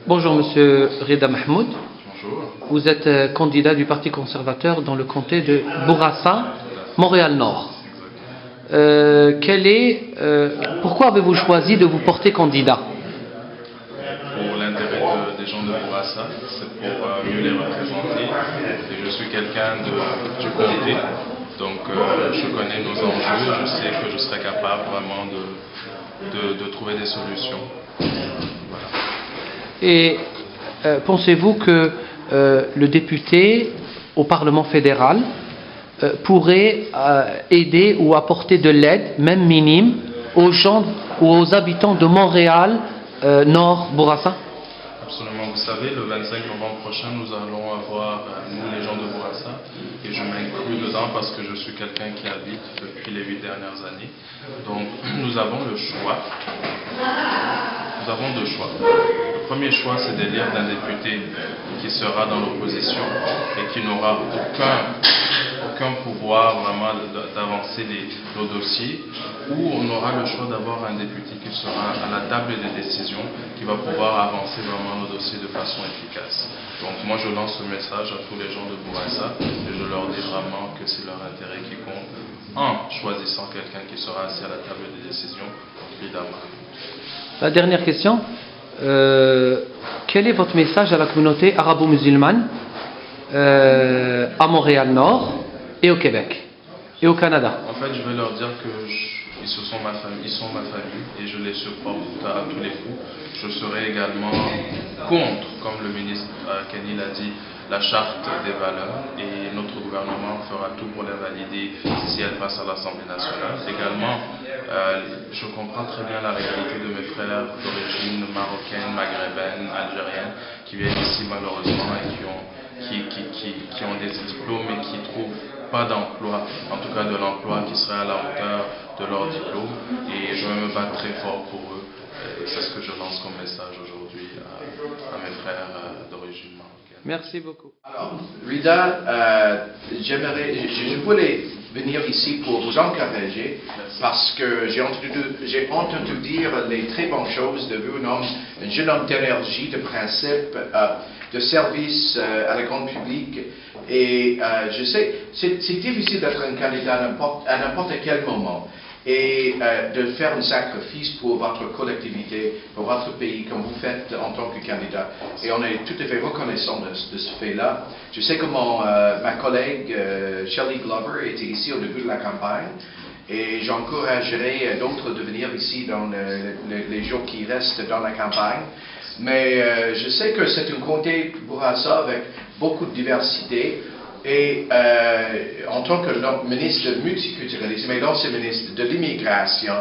Bonjour Monsieur Rida Mahmoud. Bonjour. Vous êtes candidat du Parti conservateur dans le comté de Bourassa, Montréal-Nord. Pourquoi avez-vous choisi de vous porter candidat? Pour l'intérêt des gens de Bourassa, c'est pour mieux les représenter. Et je suis quelqu'un du comté, donc je connais nos enjeux, je sais que je serai capable vraiment de trouver des solutions. Voilà. Et pensez-vous que le député au Parlement fédéral pourrait aider ou apporter de l'aide, même minime, aux gens ou aux habitants de Montréal, Nord, Bourassa? Absolument. Vous savez, le 25 novembre prochain, nous allons avoir, nous les gens de Bourassa, et je m'inclus dedans parce que je suis quelqu'un qui habite depuis les 8 dernières années. Donc, nous avons le choix. Nous avons deux choix. Le premier choix, c'est d'élire d'un député qui sera dans l'opposition et qui n'aura aucun pouvoir vraiment d'avancer nos dossiers, ou on aura le choix d'avoir un député qui sera à la table des décisions, qui va pouvoir avancer vraiment nos dossiers de façon efficace. Donc moi je lance ce message à tous les gens de Bourassa et je leur dis vraiment que c'est leur intérêt qui compte en choisissant quelqu'un qui sera assis à la table des décisions, évidemment. La dernière question, quel est votre message à la communauté arabo-musulmane à Montréal-Nord et au Québec et au Canada? En fait, je vais leur dire qu'ils sont ma famille et je les supporte à tous les coups. Je serai également contre, comme le ministre Kenny l'a dit, la charte des valeurs, et notre gouvernement fera tout pour les valider si elle passe à l'Assemblée nationale. Également, je comprends très bien la réalité de mes frères d'origine marocaine, maghrébine, algérienne, qui viennent ici malheureusement et qui ont des diplômes et qui ne trouvent pas d'emploi, en tout cas de l'emploi qui serait à la hauteur de leur diplôme, et je vais me battre très fort pour eux. Et c'est ce que je lance comme message aujourd'hui à mes frères d'origine marocaine. Merci beaucoup. Alors, Rida, je voulais venir ici pour vous encourager parce que j'ai entendu dire les très bonnes choses de vous, un jeune homme d'énergie, de principe, de service à la grande public. Et je sais, c'est difficile d'être un candidat à n'importe quel moment et de faire un sacrifice pour votre collectivité, pour votre pays, comme vous faites en tant que candidat. Et on est tout à fait reconnaissant de ce fait-là. Je sais comment ma collègue Shelley Glover était ici au début de la campagne, et j'encouragerai d'autres de venir ici dans les jours qui restent dans la campagne. Mais je sais que c'est un comté Bourassa avec beaucoup de diversité. Et en tant que ministre de multiculturalisme et l'ancien ministre de l'immigration,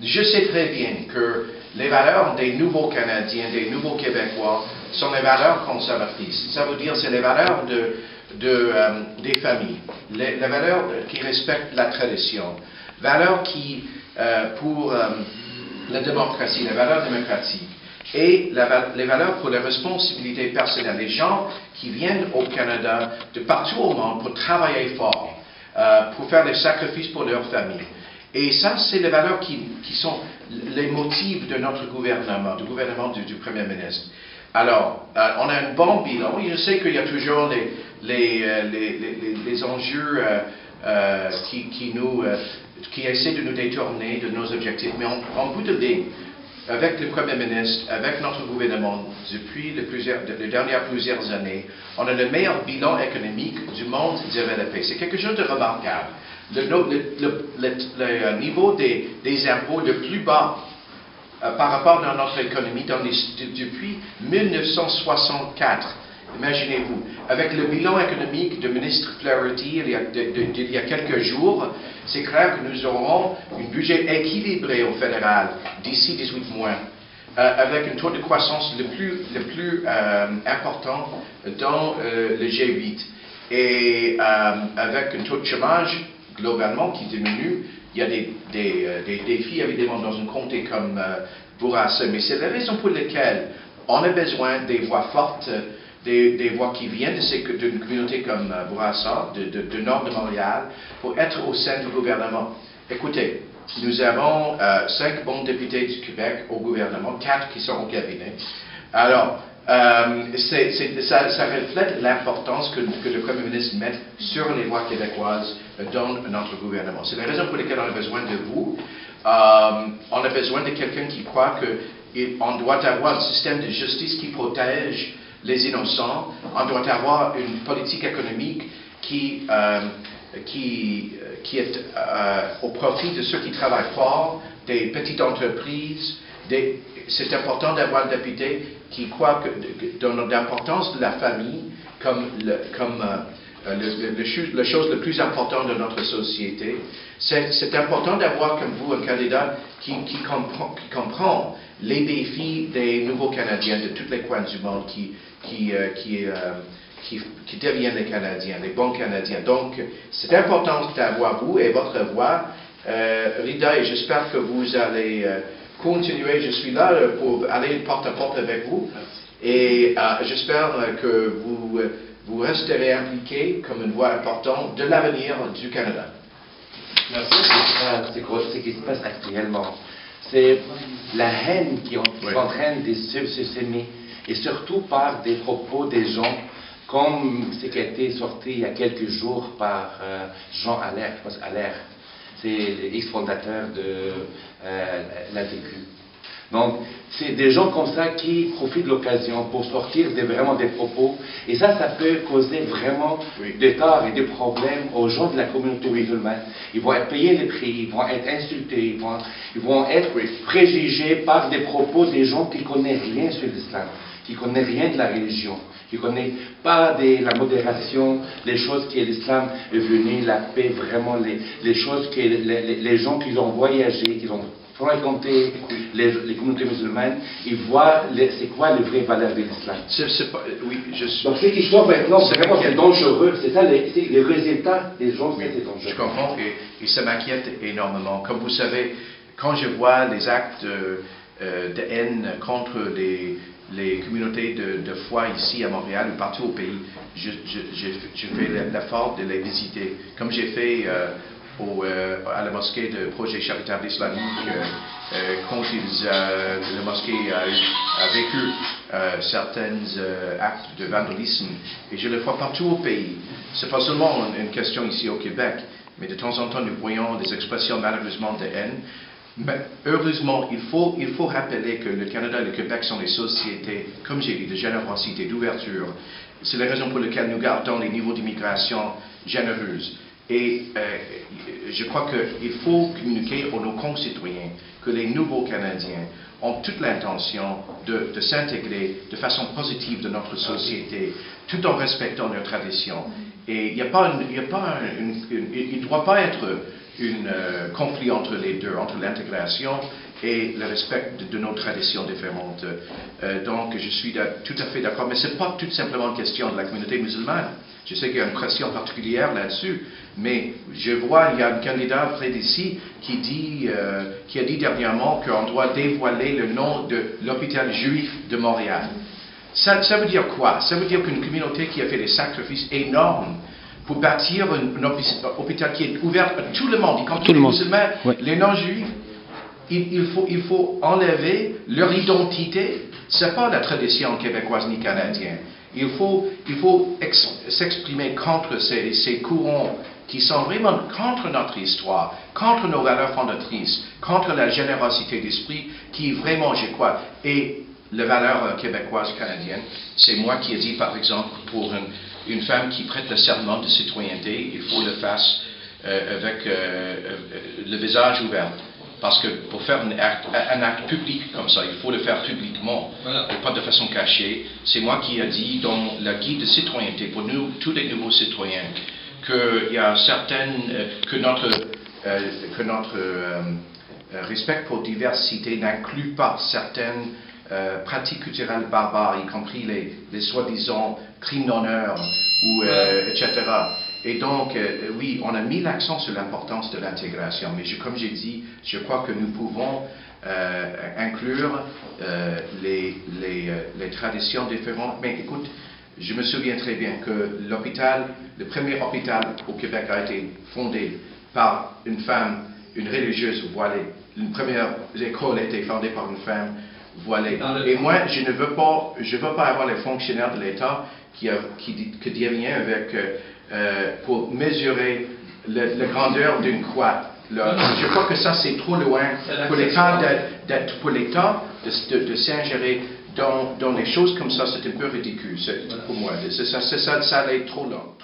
je sais très bien que les valeurs des nouveaux Canadiens, des nouveaux Québécois, sont les valeurs conservatrices. Ça veut dire c'est les valeurs des familles, les valeurs qui respectent la tradition, valeurs qui, pour la démocratie, les valeurs démocratiques, et les valeurs pour les responsabilités personnelles. Les gens qui viennent au Canada de partout au monde pour travailler fort, pour faire des sacrifices pour leur famille. Et ça, c'est les valeurs qui sont les motifs de notre gouvernement, du gouvernement du Premier ministre. Alors, on a un bon bilan. Je sais qu'il y a toujours les enjeux qui essaient de nous détourner de nos objectifs. Mais en bout de ligne, avec le Premier ministre, avec notre gouvernement, depuis les dernières plusieurs années, on a le meilleur bilan économique du monde développé. C'est quelque chose de remarquable. Le niveau des impôts le plus bas par rapport à notre économie depuis 1964. Imaginez-vous, avec le bilan économique du ministre Flaherty il y a quelques jours, c'est clair que nous aurons un budget équilibré au fédéral d'ici 18 mois, avec un taux de croissance le plus important dans le G8, et avec un taux de chômage globalement qui diminue. Il y a des défis évidemment dans un comté comme Bourassa, mais c'est la raison pour laquelle on a besoin des voix fortes, des voix qui viennent d'une communauté comme Bourassa, du nord de Montréal, pour être au sein du gouvernement. Écoutez, nous avons 5 bons députés du Québec au gouvernement, 4 qui sont au cabinet. Alors, ça reflète l'importance que le Premier ministre met sur les voix québécoises dans notre gouvernement. C'est la raison pour laquelle on a besoin de vous. On a besoin de quelqu'un qui croit qu'on doit avoir un système de justice qui protège les innocents. On doit avoir une politique économique qui est au profit de ceux qui travaillent fort, des petites entreprises. C'est important d'avoir un député qui croit dans l'importance de la famille comme la chose la plus importante de notre société. C'est important d'avoir comme vous un candidat qui comprend les défis des nouveaux Canadiens de tous les coins du monde qui deviennent les Canadiens, les bons Canadiens. Donc, c'est important d'avoir vous et votre voix. Rida, et j'espère que vous allez continuer. Je suis là pour aller porte à porte avec vous. Et j'espère que vous resterez impliqué comme une voix importante de l'avenir du Canada. Merci. C'est ce qui se passe actuellement. C'est la haine qui est en train de se semer, et surtout par des propos des gens, comme ce qui a été sorti il y a quelques jours par Jean Allaire, je pense Allaire, c'est l'ex-fondateur de l'ATQ. Donc, c'est des gens comme ça qui profitent de l'occasion pour sortir vraiment des propos. Et ça peut causer vraiment des torts et des problèmes aux gens de la communauté musulmane. Ils vont être payés les prix, ils vont être insultés, ils vont être préjugés par des propos des gens qui ne connaissent rien sur l'islam, qui ne connaissent rien de la religion, qui ne connaissent pas de la modération, les choses que l'islam est venu, la paix, vraiment les choses que les gens qui ont voyagé, qui ont fréquenter les communautés musulmanes, ils voient c'est quoi les vraies valeurs de l'islam. Oui, je suis. Donc cette histoire maintenant, vraiment c'est dangereux. C'est ça les résultats des gens, c'est dangereux. Je comprends et ça m'inquiète énormément. Comme vous savez, quand je vois les actes de haine contre les communautés de foi ici à Montréal ou partout au pays, je fais l'effort de les visiter. Comme j'ai fait à la mosquée de Projet Charitable Islamique quand la mosquée a vécu certains actes de vandalisme, et je le vois partout au pays. Ce n'est pas seulement une question ici au Québec, mais de temps en temps nous voyons des expressions malheureusement de haine. Mais heureusement, il faut rappeler que le Canada et le Québec sont des sociétés, comme j'ai dit, de générosité, d'ouverture. C'est la raison pour laquelle nous gardons les niveaux d'immigration généreuses. Et je crois qu'il faut communiquer à nos concitoyens que les nouveaux Canadiens ont toute l'intention de s'intégrer de façon positive dans notre société, tout en respectant nos traditions. Et il ne doit pas être un conflit entre les deux, entre l'intégration et le respect de nos traditions différentes. Donc je suis tout à fait d'accord, mais ce n'est pas tout simplement une question de la communauté musulmane. Je sais qu'il y a une pression particulière là-dessus, mais je vois, il y a un candidat près d'ici qui a dit dernièrement qu'on doit dévoiler le nom de l'hôpital juif de Montréal. Ça veut dire quoi? Ça veut dire qu'une communauté qui a fait des sacrifices énormes pour bâtir un hôpital qui est ouvert à tout le monde, y compris les musulmans, les non-juifs, il faut enlever leur identité. Ce n'est pas la tradition québécoise ni canadienne. Il faut s'exprimer contre ces courants qui sont vraiment contre notre histoire, contre nos valeurs fondatrices, contre la générosité d'esprit qui vraiment, je crois, est la valeur québécoise canadienne. C'est moi qui ai dit, par exemple, pour une femme qui prête le serment de citoyenneté, il faut le faire avec le visage ouvert. Parce que pour faire un acte public comme ça, il faut le faire publiquement, et pas de façon cachée. C'est moi qui ai dit dans la guide de citoyenneté, pour nous, tous les nouveaux citoyens, qu'il y a que notre respect pour diversité n'inclut pas certaines pratiques culturelles barbares, y compris les soi-disant crimes d'honneur, etc. Et donc, oui, on a mis l'accent sur l'importance de l'intégration, mais comme j'ai dit, je crois que nous pouvons inclure les traditions différentes. Mais écoute, je me souviens très bien que le premier hôpital au Québec a été fondé par une femme, une religieuse voilée. Une première école a été fondée par une femme voilés. Et moi, je veux pas avoir les fonctionnaires de l'État qui deviennent avec pour mesurer la grandeur d'une croix. Je crois que ça c'est trop loin pour l'État de s'ingérer dans les choses comme ça. C'est un peu ridicule pour moi. Ça allait trop loin.